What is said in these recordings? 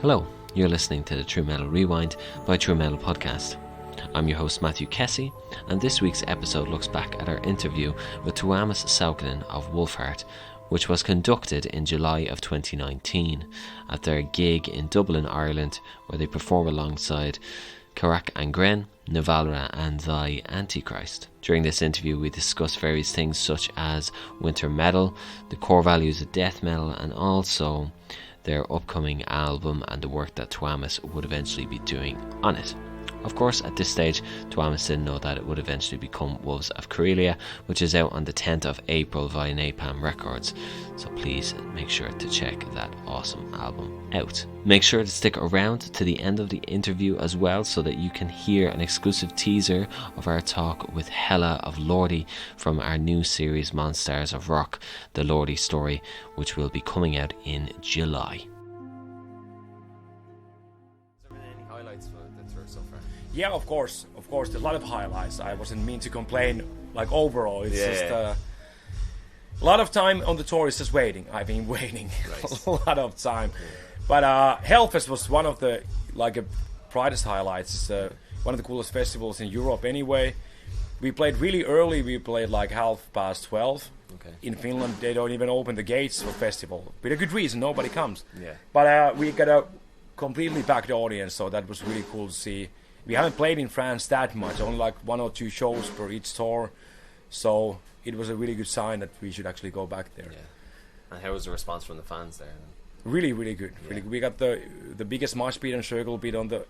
Hello, you're listening to the True Metal Rewind by True Metal Podcast. I'm your host Matthew Kessie, and this week's episode looks back at our interview with Tuomas Saukkonen of Wolfheart, which was conducted in July of 2019 at their gig in Dublin, Ireland, where they perform alongside Karak and Gren, Navalra and Thy Antichrist. During this interview we discuss various things such as winter metal, the core values of death metal, and also their upcoming album and the work that Tuomas would eventually be doing on it. Of course, at this stage, Tuomas didn't know that it would eventually become Wolves of Karelia, which is out on the 10th of April via Napalm Records. So please make sure to check that awesome album out. Make sure to stick around to the end of the interview as well, so that you can hear an exclusive teaser of our talk with Hella of Lordi from our new series MonSTARS of Rock, the LORDI Story, which will be coming out in July. Yeah, of course. There's a lot of highlights. I wasn't mean to complain. Like overall, it's just a lot of time on the tour is just waiting. I've been waiting a lot of time. But Hellfest was one of the brightest highlights. It's one of the coolest festivals in Europe. Anyway, we played really early. We played like 12:30. Okay. In Finland, they don't even open the gates for festival. With a good reason, nobody comes. Yeah. But we got a completely packed audience, so that was really cool to see. We haven't played in France that much, only like 1 or 2 shows per each tour. So it was a really good sign that we should actually go back there. Yeah. And how was the response from the fans there? Really, really good. Yeah. Really good. We got the biggest mosh pit and circle pit on the...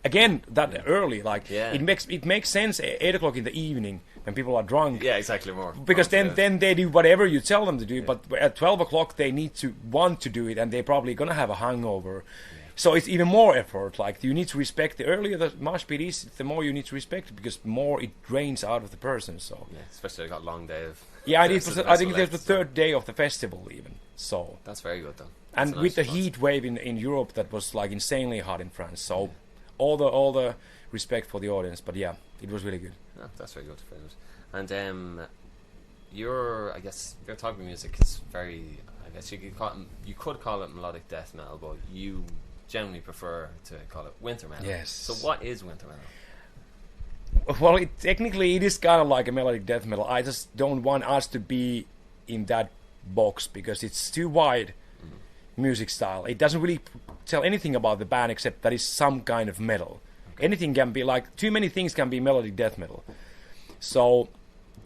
Again, that early. It makes sense at 8 o'clock in the evening when people are drunk. Yeah, exactly. More. Because then they do whatever you tell them to do. Yeah. But at 12 o'clock they want to do it, and they're probably going to have a hangover. Yeah. So it's even more effort. Like, you need to respect. The earlier the mosh pit is, the more you need to respect it, because more it drains out of the person. So yeah, especially got long day of. Yeah, I think it was the third day of the festival even. So that's very good though. And with the heat wave in Europe, that was like insanely hot in France. So all the respect for the audience. But yeah, it was really good. Yeah, that's very good. Very good. And your type of music is very. I guess you could call it melodic death metal, but you generally prefer to call it winter metal. Yes. So what is winter metal? Well, technically it is kind of like a melodic death metal. I just don't want us to be in that box, because it's too wide music style. It doesn't really tell anything about the band except that it's some kind of metal. Okay. Anything can be like, too many things can be melodic death metal. So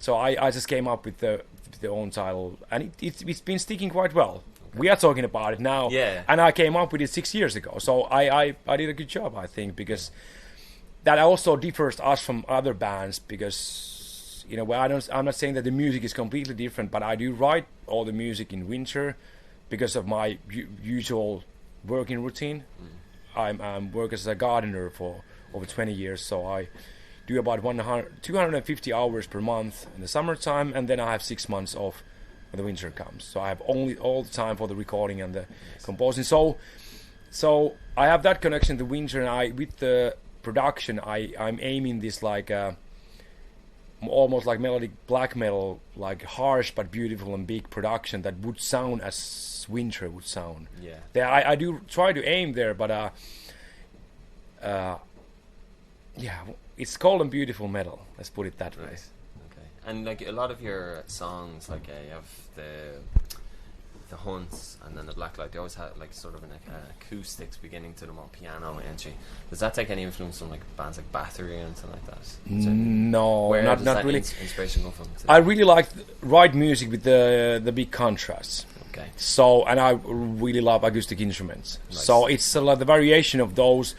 I just came up with the own title, and it's been sticking quite well. We are talking about it now, and I came up with it 6 years ago. So I did a good job, I think, because that also differs us from other bands. Because I'm not saying that the music is completely different, but I do write all the music in winter because of my usual working routine. I work as a gardener for over 20 years, so I do about 250 hours per month in the summertime, and then I have 6 months off when the winter comes. So I have all the time for the recording and the composing. So I have that connection to winter, and with the production I'm aiming this like almost like melodic black metal, like harsh but beautiful and big production that would sound as winter would sound. Yeah. I do try to aim there, but it's cold and beautiful metal. Let's put it that way. Okay. And like a lot of your songs, like you have the Hunts and then the Blacklight, they always have like sort of an acoustics beginning to them, or piano entry. Does that take any influence from like bands like Battery or anything like that? No, not really. Inspiration come from? I really like write music with the big contrasts. Okay. So, and I really love acoustic instruments. Nice. So it's the variation of those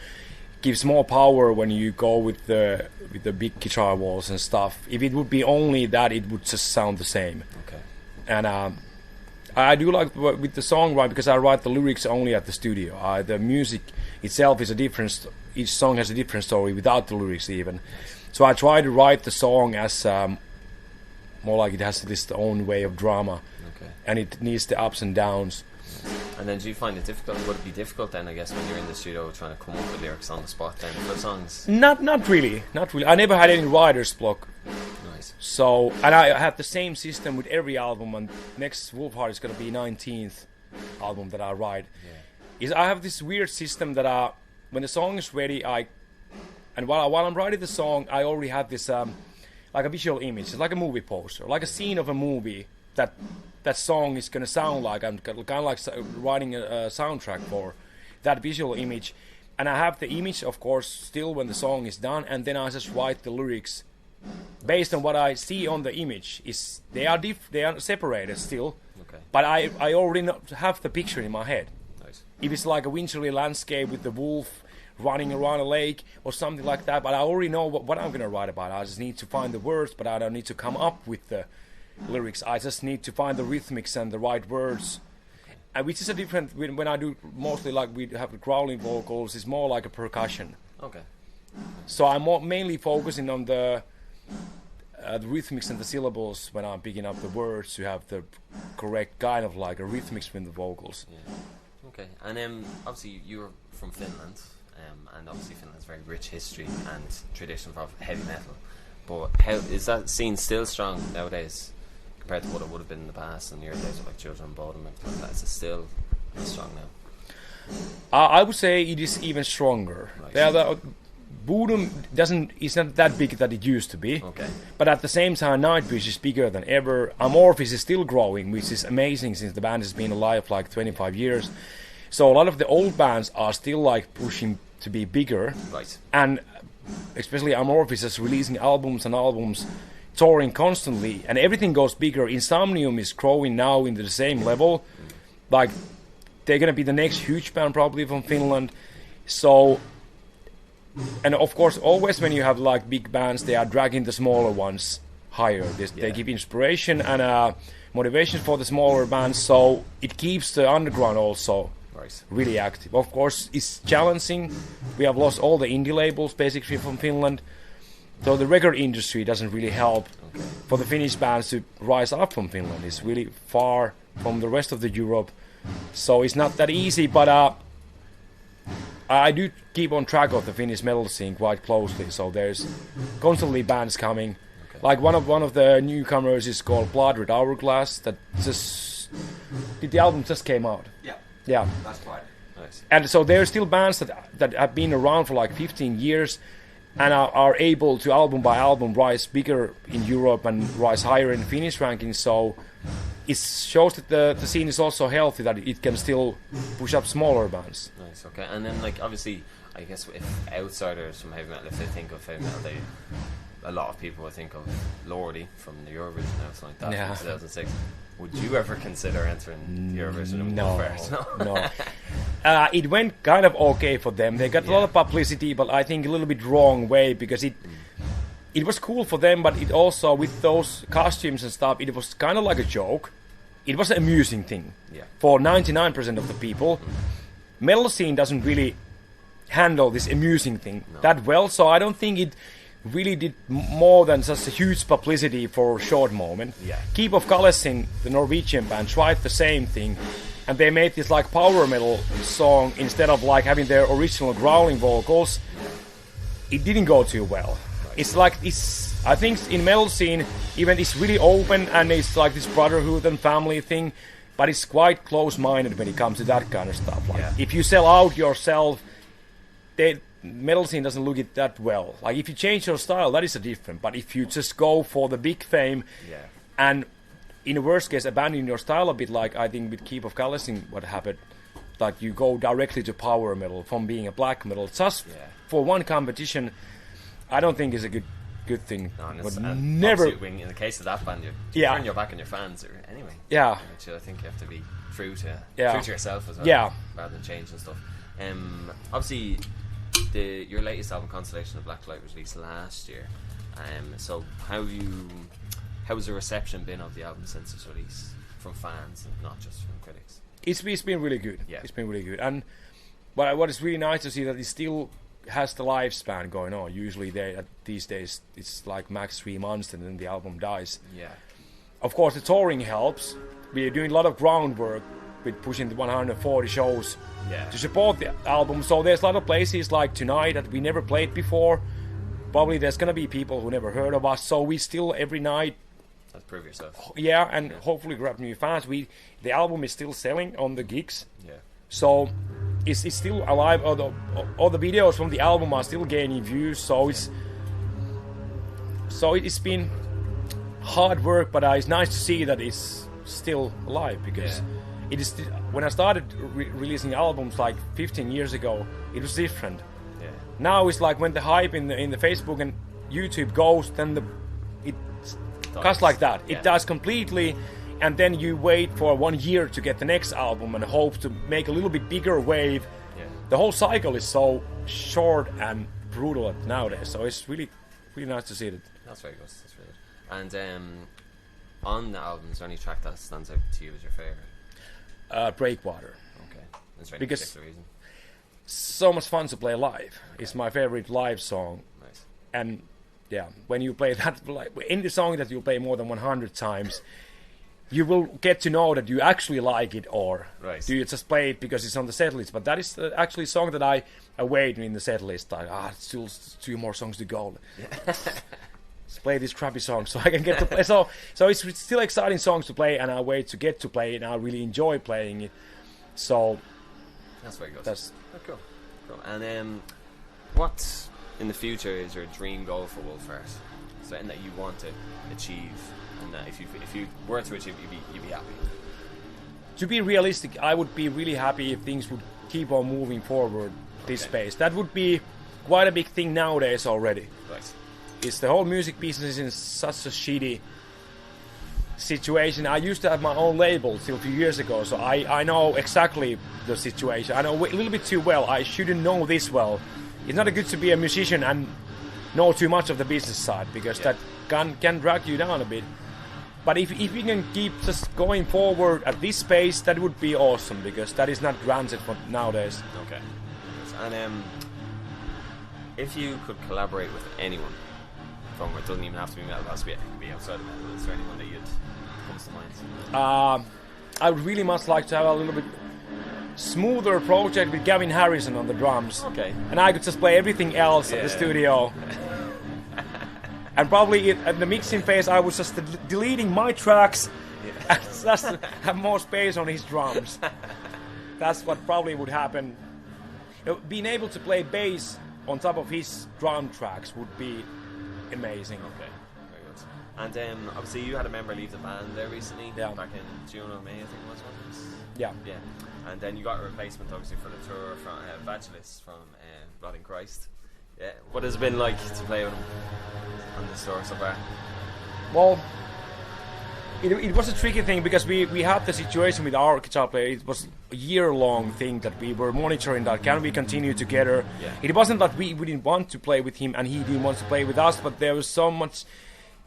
gives more power when you go with the big guitar walls and stuff. If it would be only that, it would just sound the same. Okay. And I do like with the songwriting, because I write the lyrics only at the studio. The music itself is each song has a different story without the lyrics even. So I try to write the song as more like it has this own way of drama. Okay. And it needs the ups and downs. And then do you find it difficult? Would it be difficult then, I guess, when you're in the studio trying to come up with lyrics on the spot then for songs? Not really. I never had any writer's block. Nice. So, and I have the same system with every album, and next Wolfheart is going to be 19th album that I write. Yeah. is I have this weird system that when the song is ready, while I'm writing the song, I already have this like a visual image. It's like a movie poster, like a scene of a movie that song is gonna sound like. I'm kind of like writing a soundtrack for that visual image, and I have the image, of course, still when the song is done, and then I just write the lyrics based on what I see on the image. They are separated still, but I already have the picture in my head. Nice. If it's like a wintry landscape with the wolf running around a lake or something like that, but I already know what I'm gonna write about. I just need to find the words, but I don't need to come up with the lyrics. I just need to find the rhythmics and the right words, and which is a different when I do mostly like we have the growling vocals. It's more like a percussion. Okay. So I'm mainly focusing on the rhythmics and the syllables when I'm picking up the words to have the correct kind of like a rhythmics with the vocals. Yeah. Okay. And obviously you're from Finland, and obviously Finland's very rich history and tradition of heavy metal. But how is that scene still strong nowadays compared to what it would have been in the past in your days with like Children of Bodom and stuff like that? Is it still strong now? I would say it is even stronger. Right. Bodom is not that big that it used to be. Okay. But at the same time, Nightwish is bigger than ever. Amorphis is still growing, which is amazing since the band has been alive like 25 years. So a lot of the old bands are still like pushing to be bigger. Right. And especially Amorphis is releasing albums and albums, touring constantly, and everything goes bigger. Insomnium is growing now into the same level. Like, they're gonna be the next huge band probably from Finland. So, and of course, always when you have like big bands, they are dragging the smaller ones higher. They give inspiration and motivation for the smaller bands, so it keeps the underground also really active. Of course, it's challenging. We have lost all the indie labels basically from Finland, so the record industry doesn't really help for the Finnish bands to rise up from Finland. It's really far from the rest of the Europe, so it's not that easy. But I do keep on track of the Finnish metal scene quite closely. So there's constantly bands coming. Like one of the newcomers is called Blood Red Hourglass. That the album just came out. Yeah. That's quite nice. And so there are still bands that have been around for like 15 years and are able to album by album rise bigger in Europe and rise higher in Finnish rankings. So it shows that the scene is also healthy, that it can still push up smaller bands. Nice, okay. And then like obviously, I guess if outsiders from heavy metal, if they think of heavy metal, a lot of people would think of Lordi from the Eurovision or something like that from 2006. Would you ever consider entering Eurovision? No. It went kind of okay for them. They got a lot of publicity, but I think a little bit wrong way, because it was cool for them, but it also, with those costumes and stuff, it was kind of like a joke. It was an amusing thing for 99% of the people. Metal scene doesn't really handle this amusing thing that well, so I don't think it really did more than just a huge publicity for a short moment. Keep of Kalessin, the Norwegian band, tried the same thing, and they made this like power metal song instead of like having their original growling vocals. It didn't go too well. I think in metal scene, even it's really open and it's like this brotherhood and family thing, but it's quite close-minded when it comes to that kind of stuff. Like if you sell out yourself, metal scene doesn't look it that well. Like if you change your style, that is a different. But if you just go for the big fame, and in the worst case abandon your style a bit, like I think with Keep of Kalessin what happened, like you go directly to power metal from being a black metal just for one competition, I don't think is a good thing. No, but never. In the case of that band, you turn your back on your fans, or anyway. Which I think you have to be true to yourself as well, rather than changing stuff. Obviously, your latest album, Constellation of Blacklight, was released last year. So how has the reception been of the album since its release from fans and not just from critics? It's been really good. It's been really good, and what is really nice to see that it still has the lifespan going on. Usually these days it's like max 3 months and then the album dies. Of course the touring helps. We are doing a lot of groundwork with pushing the 140 shows to support the album. So there's a lot of places like tonight that we never played before. Probably there's gonna be people who never heard of us. So we still every night prove yourself. And hopefully grab new fans. The album is still selling on the gigs. So it's still alive. All the videos from the album are still gaining views. So it's been hard work, but it's nice to see that it's still alive, because it is. When I started releasing albums like 15 years ago, it was different. Yeah. Now it's like when the hype in the Facebook and YouTube goes, then it cuts like that. Yeah. It does completely, and then you wait for 1 year to get the next album and hope to make a little bit bigger wave. Yeah. The whole cycle is so short and brutal nowadays. So it's really nice to see that. That's very good. That's very good. And on the album, is there any track that stands out to you as your favorite? Breakwater. Okay. Is there any Because- particular reason? So much fun to play live. Okay. It's my favorite live song. Nice. And yeah, when you play that, like any song that you play more than 100 times, you will get to know that you actually like it, or Right. do you just play it because it's on the set list. But that is actually a song that I await in the set list. Like, still 2 more songs to go. Let's play this crappy song so I can get to play. So it's still exciting songs to play, and I wait to get to play it, and I really enjoy playing it. So That's very good. that's Cool. And what in the future is your dream goal for Wolfheart? Something that you want to achieve, and that if you were to achieve, you'd be happy. To be realistic, I would be really happy if things would keep on moving forward this space. That would be quite a big thing nowadays already. Right. It's the whole music business is in such a shitty situation. I used to have my own label till a few years ago, so I know exactly the situation. I know a little bit too well. I shouldn't know this well. It's not good to be a musician and know too much of the business side, because that can drag you down a bit. But if we can keep just going forward at this pace, that would be awesome, because that is not granted for nowadays. Okay. And if you could collaborate with anyone, from it doesn't even have to be metal, it has to be outside of metal, is there anyone that comes to mind? I would really much like to have a little bit smoother project with Gavin Harrison on the drums. Okay. And I could just play everything else at the studio. And probably at the mixing phase, I was just deleting my tracks and just have more space on his drums. That's what probably would happen. Being able to play bass on top of his drum tracks would be amazing. Okay, very good. And obviously you had a member leave the band there recently, back in June or May, I think it was. Yeah. Yeah. And then you got a replacement, obviously, for the tour from Vagilis from Rotting Christ. Yeah. What has it been like to play with him on this tour so far? Well, it was a tricky thing, because we had the situation with our guitar player. It was a year-long thing that we were monitoring that can we continue together. Yeah. It wasn't that we didn't want to play with him and he didn't want to play with us, but there was so much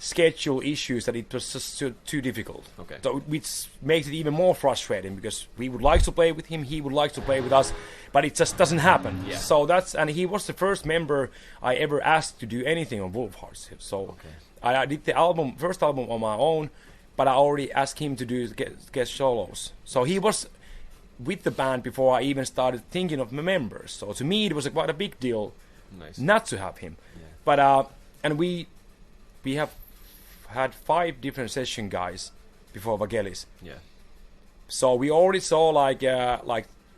schedule issues that it was just too difficult. Okay. So which makes it even more frustrating, because we would like to play with him, he would like to play with us, but it just doesn't happen. Yeah. So and he was the first member I ever asked to do anything on Wolfheart. So I did the first album on my own, but I already asked him to do guest solos. So he was with the band before I even started thinking of the members. So to me, it was quite a big deal not to have him. Yeah. But and we have had 5 different session guys before Vangelis. Yeah. So we already saw like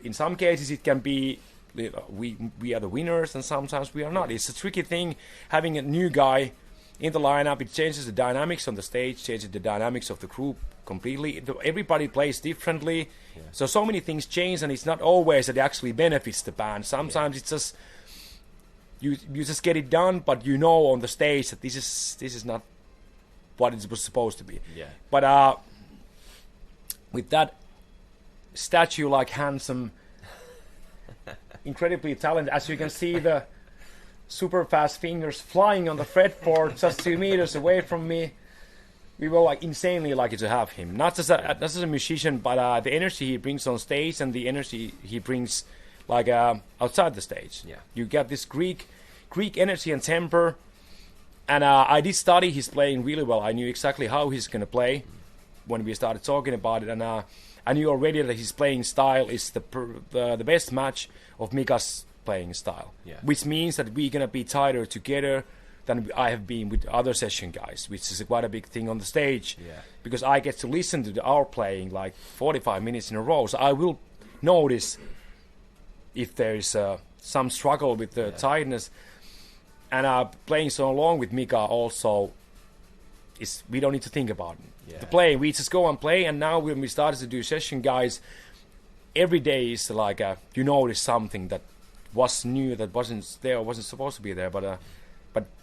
in some cases it can be we are the winners, and sometimes we are not. It's a tricky thing having a new guy in the lineup. It changes the dynamics on the stage, changes the dynamics of the group completely. Everybody plays differently, so many things change, and it's not always that it actually benefits the band. Sometimes it's just you just get it done, but you know on the stage that this is not what it was supposed to be. Yeah. But with that statue like handsome, incredibly talented, as you can see the super fast fingers flying on the fretboard just 2 meters away from me. We were like insanely lucky to have him, not just as a musician, but the energy he brings on stage and the energy he brings like outside the stage. Yeah. You get this Greek energy and temper, and I did study his playing really well. I knew exactly how he's gonna play when we started talking about it, and I knew already that his playing style is the best match of Mika's playing style, which means that we're gonna be tighter together than I have been with other session guys, which is quite a big thing on the stage, because I get to listen to our playing like 45 minutes in a row, so I will notice if there is some struggle with the tightness. And playing so long with Mika also is we don't need to think about it. The playing, we just go and play. And now when we started to do session, guys, every day is like you notice something that was new, that wasn't there, wasn't supposed to be there. But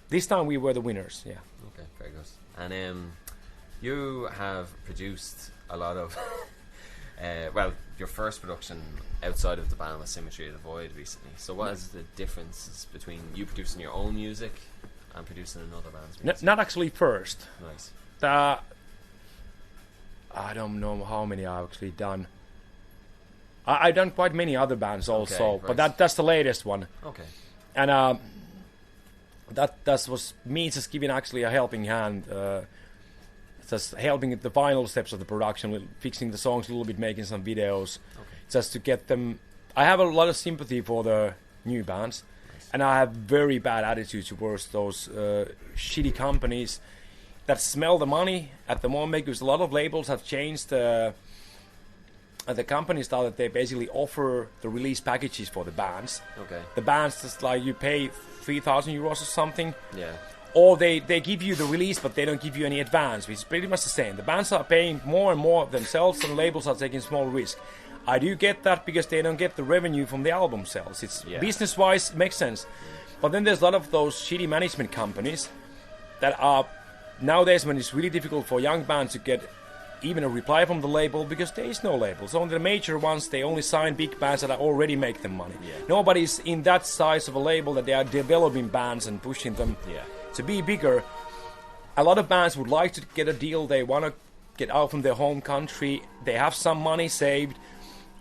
this time we were the winners. Yeah. Okay, very good. And you have produced a lot of well, your first production outside of the band was Symmetry of the Void recently. So what is the differences between you producing your own music and producing another band's music? Not actually first. Nice. I don't know how many I've actually done. I've done quite many other bands also, right. but that's the latest one. Okay. And that was me just giving actually a helping hand, just helping at the final steps of the production, fixing the songs a little bit, making some videos, just to get them. I have a lot of sympathy for the new bands, and I have very bad attitude towards those shitty companies that smell the money at the moment, because a lot of labels have changed the company style that they basically offer the release packages for the bands. Okay. The bands just like you pay 3,000 euros or something. Yeah. Or they give you the release, but they don't give you any advance, which is pretty much the same. The bands are paying more and more themselves, and labels are taking small risk. I do get that because they don't get the revenue from the album sales. It's business-wise, makes sense. But then there's a lot of those shitty management companies that are nowadays, when it's really difficult for young bands to get even a reply from the label, because there is no label. So the major ones, they only sign big bands that already make them money. Yeah. Nobody's in that size of a label that they are developing bands and pushing them to be bigger. A lot of bands would like to get a deal. They want to get out from their home country. They have some money saved.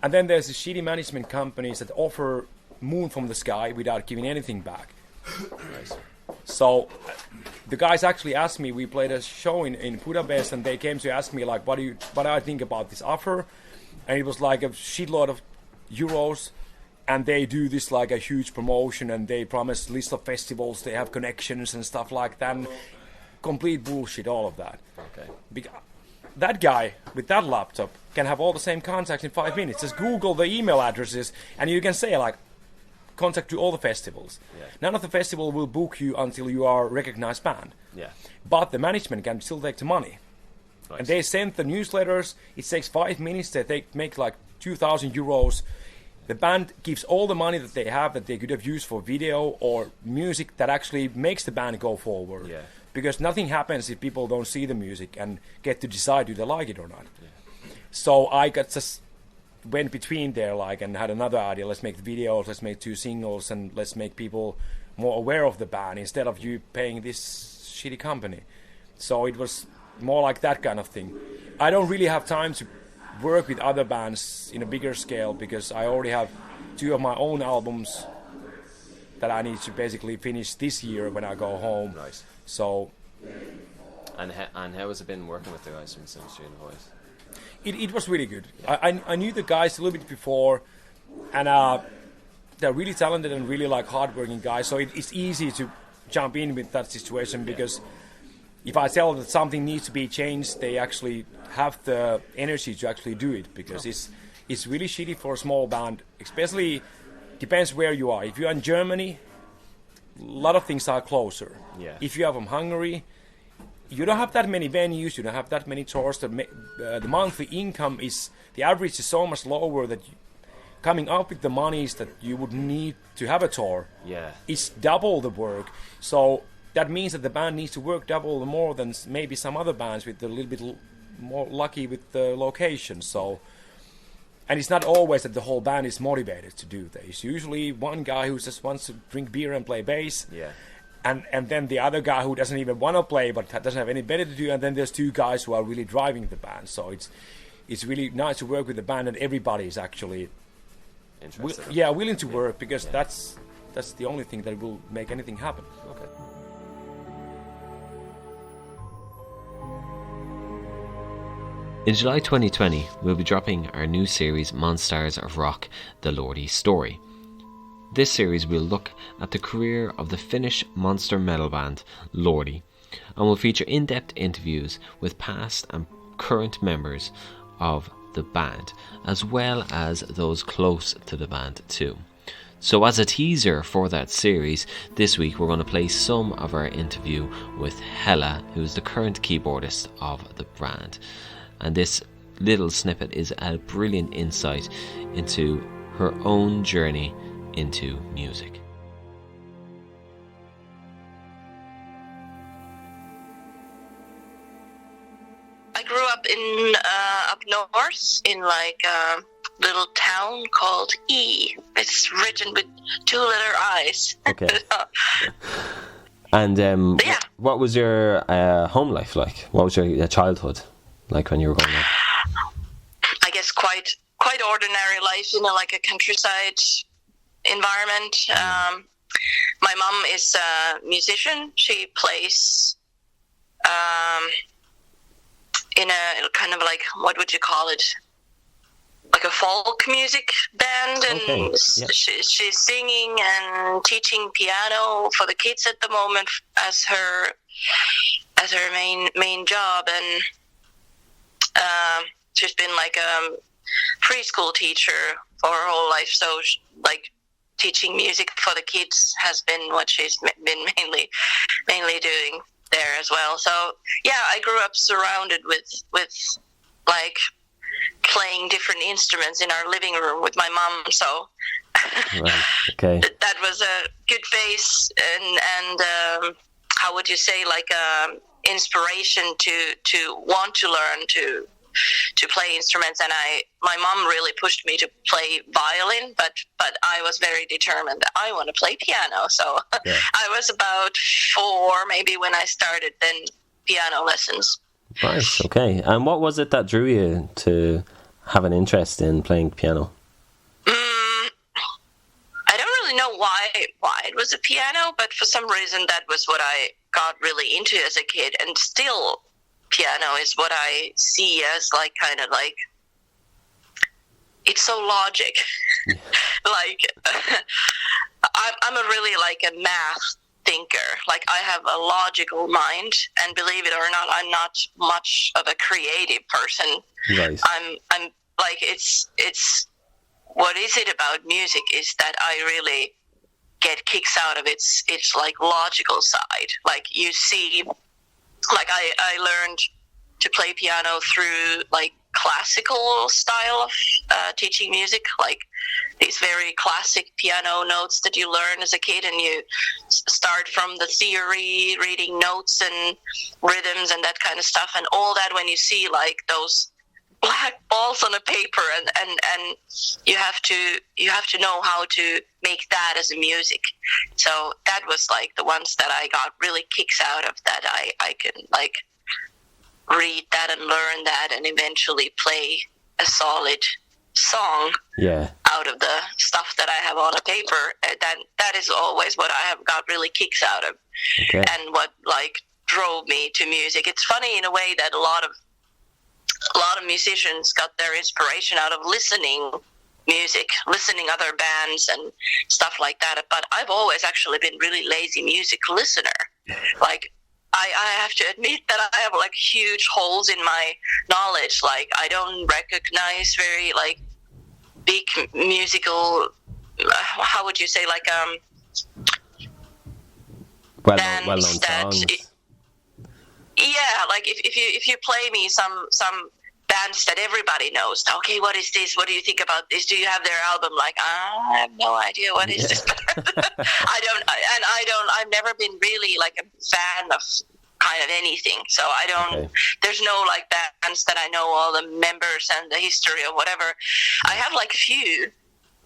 And then there's the shitty management companies that offer moon from the sky without giving anything back. Nice. So the guys actually asked me, we played a show in Budapest, and they came to ask me like, what do I think about this offer? And it was like a shitload of euros, and they do this like a huge promotion, and they promise list of festivals, they have connections and stuff like that. And complete bullshit, all of that. Okay. That guy with that laptop can have all the same contacts in 5 minutes. Just Google the email addresses, and you can say like, contact to all the festivals. Yeah. None of the festival will book you until you are a recognized band. Yeah. But the management can still take the money. Nice. And they send the newsletters. It takes 5 minutes. They make like 2,000 euros. The band gives all the money that they have that they could have used for video or music that actually makes the band go forward. Yeah. Because nothing happens if people don't see the music and get to decide do they like it or not. Yeah. So I went between there like and had another idea. Let's make videos, let's make 2 singles, and let's make people more aware of the band instead of you paying this shitty company. So it was more like that kind of thing. I don't really have time to work with other bands in a bigger scale because I already have 2 of my own albums that I need to basically finish this year when I go home. Nice. So. And how has it been working with the guys from Symmetry of the Void? It was really good. I knew the guys a little bit before, and they're really talented and really like hardworking guys. So it's easy to jump in with that situation because if I tell them that something needs to be changed, they actually have the energy to actually do it because it's really shitty for a small band, especially depends where you are. If you're in Germany, a lot of things are closer. Yeah. If you are from Hungary, you don't have that many venues, you don't have that many tours. The monthly income the average is so much lower that coming up with the monies that you would need to have a tour is double the work. So that means that the band needs to work double more than maybe some other bands with a little bit more lucky with the location. So, and it's not always that the whole band is motivated to do that. It's usually one guy who just wants to drink beer and play bass. Yeah. And then the other guy who doesn't even want to play but doesn't have any better to do, and then there's 2 guys who are really driving the band. So it's really nice to work with the band, and everybody is actually willing to work because that's the only thing that will make anything happen. Okay. In July 2020, we'll be dropping our new series MonSTARS of Rock, the LORDI Story. This series will look at the career of the Finnish monster metal band LORDI, and will feature in-depth interviews with past and current members of the band, as well as those close to the band too. So as a teaser for that series, this week we're going to play some of our interview with Hella, who is the current keyboardist of the band. And this little snippet is a brilliant insight into her own journey into music. I grew up in up north in like a little town called E. It's written with 2-letter I's. Okay. And yeah. What was your home life like? What was your childhood like when you were growing up? I guess quite ordinary life, like a countryside environment. My mom is a musician. She plays in a kind of like, what would you call it? Like a folk music band, and okay. Yeah. she's singing and teaching piano for the kids at the moment as her main job, and she's been like a preschool teacher for her whole life. So like teaching music for the kids has been what she's been mainly doing there as well. So yeah, I grew up surrounded with like playing different instruments in our living room with my mom. So right. Okay. that was a good phase, and how would you say, like inspiration to want to learn to play instruments. And my mom really pushed me to play violin, but I was very determined that I want to play piano. So yeah. I was about 4 maybe when I started then piano lessons. Nice. Okay. And what was it that drew you to have an interest in playing piano? I don't really know why it was a piano, but for some reason that was what I got really into as a kid, and still piano is what I see as like kind of like, it's so logic. Yeah. Like I'm a really like a math thinker. Like I have a logical mind, and believe it or not, I'm not much of a creative person. Right. I'm like, it's what is it about music is that I really get kicks out of its like logical side. Like you see, like I learned to play piano through like classical style of teaching music, like these very classic piano notes that you learn as a kid, and you start from the theory, reading notes and rhythms and that kind of stuff, and all that. When you see like those black balls on a paper, and you have to know how to make that as a music. So that was like the ones that I got really kicks out of, that I can like read that and learn that and eventually play a solid song out of the stuff that I have on a paper. That is always what I have got really kicks out of. Okay. And what like drove me to music. It's funny in a way that a lot of musicians got their inspiration out of listening music, listening other bands and stuff like that. But I've always actually been really lazy music listener. Like I have to admit that I have like huge holes in my knowledge. Like I don't recognize very like big musical, how would you say, like well-known songs. Yeah, like if you play me some bands that everybody knows, okay, what is this? What do you think about this? Do you have their album? Like, I have no idea what is this. I've never been really like a fan of kind of anything. So I don't. Okay. There's no like bands that I know all the members and the history or whatever. I have like a few.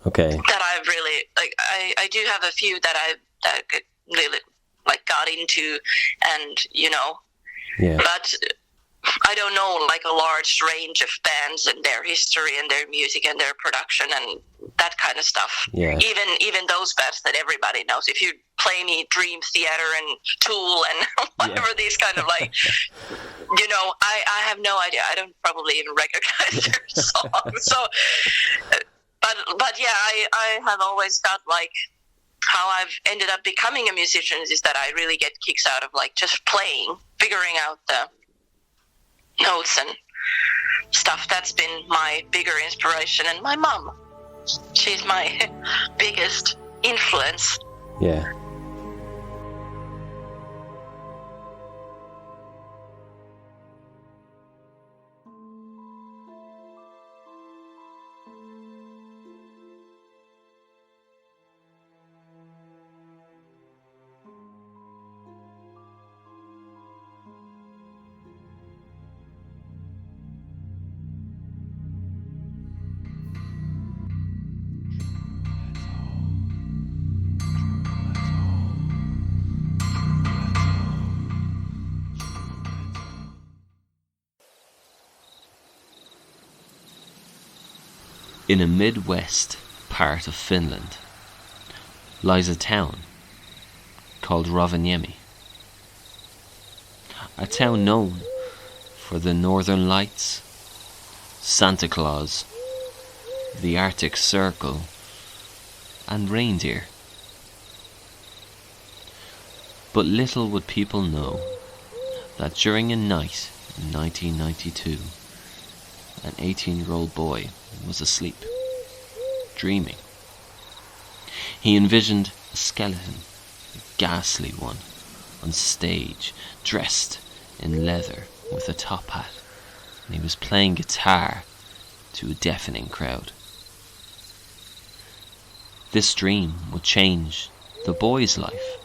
Okay. That I've really like. I do have a few that really like got into, and you know. Yeah. But I don't know like a large range of bands and their history and their music and their production and that kind of stuff. Yeah. Even those bands that everybody knows. If you play me Dream Theater and Tool and whatever, these kind of like, you know, I have no idea. I don't probably even recognize their songs. So, but yeah, I have always got like, how I've ended up becoming a musician is that I really get kicks out of like just playing, figuring out the notes and stuff. That's been my bigger inspiration. And my mom, she's my biggest influence. Yeah. In a Midwest part of Finland lies a town called Rovaniemi. A town known for the Northern Lights, Santa Claus, the Arctic Circle, and reindeer. But little would people know that during a night in 1992, an 18-year-old boy was asleep, dreaming. He envisioned a skeleton, a ghastly one, on stage, dressed in leather with a top hat, and he was playing guitar to a deafening crowd. This dream would change the boy's life,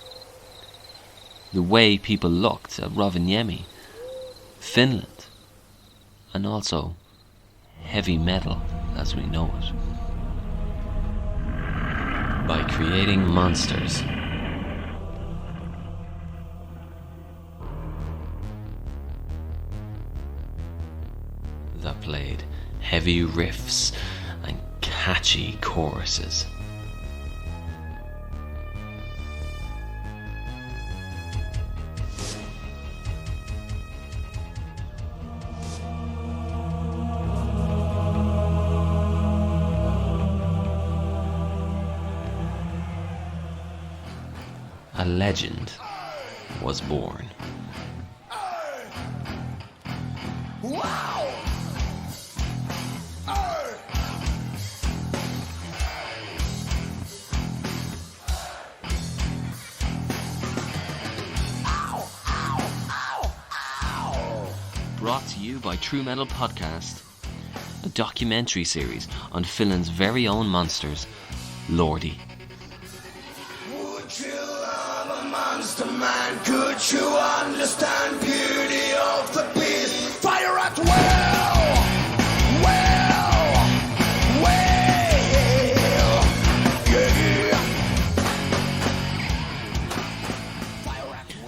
the way people looked at Rovaniemi, Finland, and also heavy metal as we know it. By creating monsters that played heavy riffs and catchy choruses. A legend was born. Brought to you by True Metal Podcast, a documentary series on Finland's very own monsters, LORDI. Would you love a monster man? Could you understand beauty of the beast? Fire at will!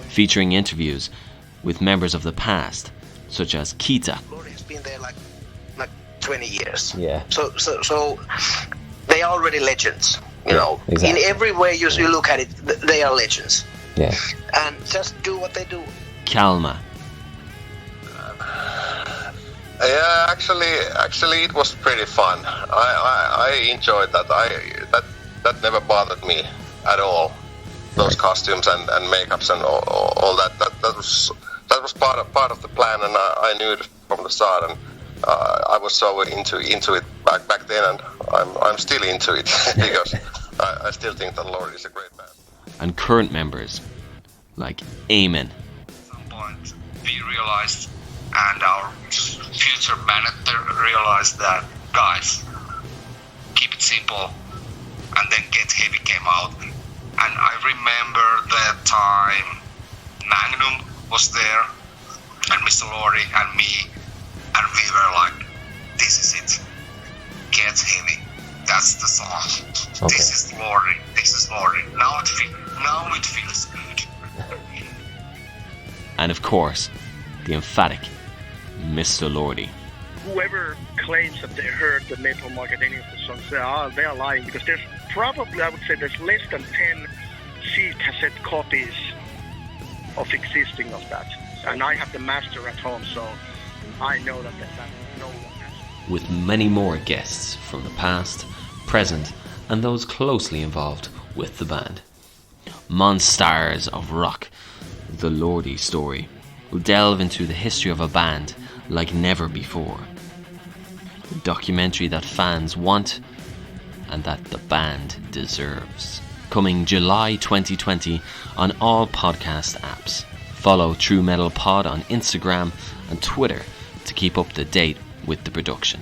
Featuring interviews with members of the past, such as Kita. LORDI has been there like 20 years. Yeah. So they are already legends. You know, exactly. In every way you look at it, they are legends. Yeah. And just do what they do. Kalma. Yeah, actually, it was pretty fun. I enjoyed that. That never bothered me at all. Those costumes and makeups and all that. That was part of the plan, and I knew it from the start. And I was so into it back then, and I'm still into it because I still think that LORDI is a great band. And current members like Amen. At some point, we realized, and our future manager realized that, guys, keep it simple, and then Get Heavy came out. And I remember that time Magnum was there, and Mr. LORDI and me, and we were like, this is it. Get Heavy. That's the song. Okay. This is LORDI. This is LORDI. Now it feels good. And of course, the emphatic Mr. LORDI. Whoever claims that they heard the Napalm Records, any of the songs, they are lying, because there's probably, I would say, there's less than 10 cassette copies of existing of that. And I have the master at home, so I know that no one has. With many more guests from the past, present, and those closely involved with the band. MonSTARS of Rock, the LORDI Story, will delve into the history of a band like never before. A documentary that fans want and that the band deserves. coming July 2020 on all podcast apps. Follow True Metal Pod on Instagram and Twitter to keep up to date with the production.